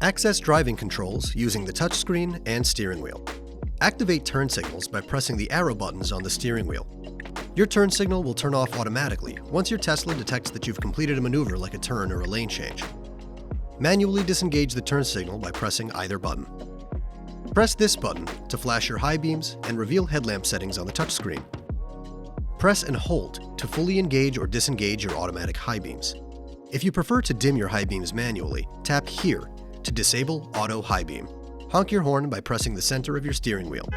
Access driving controls using the touchscreen and steering wheel. Activate turn signals by pressing the arrow buttons on the steering wheel. Your turn signal will turn off automatically once your Tesla detects that you've completed a maneuver like a turn or a lane change. Manually disengage the turn signal by pressing either button. Press this button to flash your high beams and reveal headlamp settings on the touchscreen. Press and hold to fully engage or disengage your automatic high beams. If you prefer to dim your high beams manually, tap here to disable auto high beam. Honk your horn by pressing the center of your steering wheel.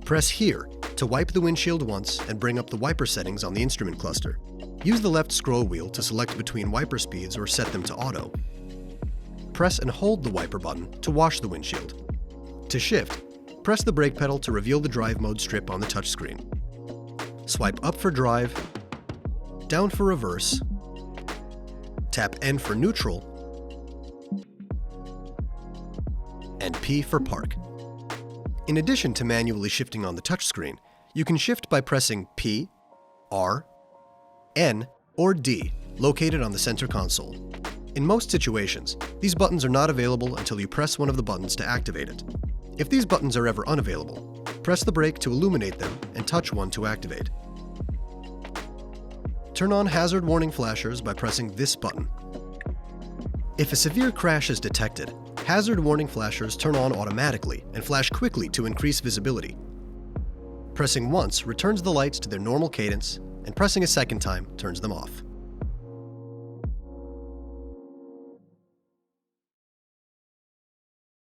Press here to wipe the windshield once and bring up the wiper settings on the instrument cluster. Use the left scroll wheel to select between wiper speeds or set them to auto. Press and hold the wiper button to wash the windshield. To shift, press the brake pedal to reveal the drive mode strip on the touchscreen. Swipe up for drive, down for reverse, tap N for neutral, and P for park. In addition to manually shifting on the touchscreen, you can shift by pressing P, R, N, or D, located on the center console. In most situations, these buttons are not available until you press one of the buttons to activate it. If these buttons are ever unavailable, press the brake to illuminate them and touch one to activate. Turn on hazard warning flashers by pressing this button. If a severe crash is detected, hazard warning flashers turn on automatically and flash quickly to increase visibility. Pressing once returns the lights to their normal cadence, and pressing a second time turns them off.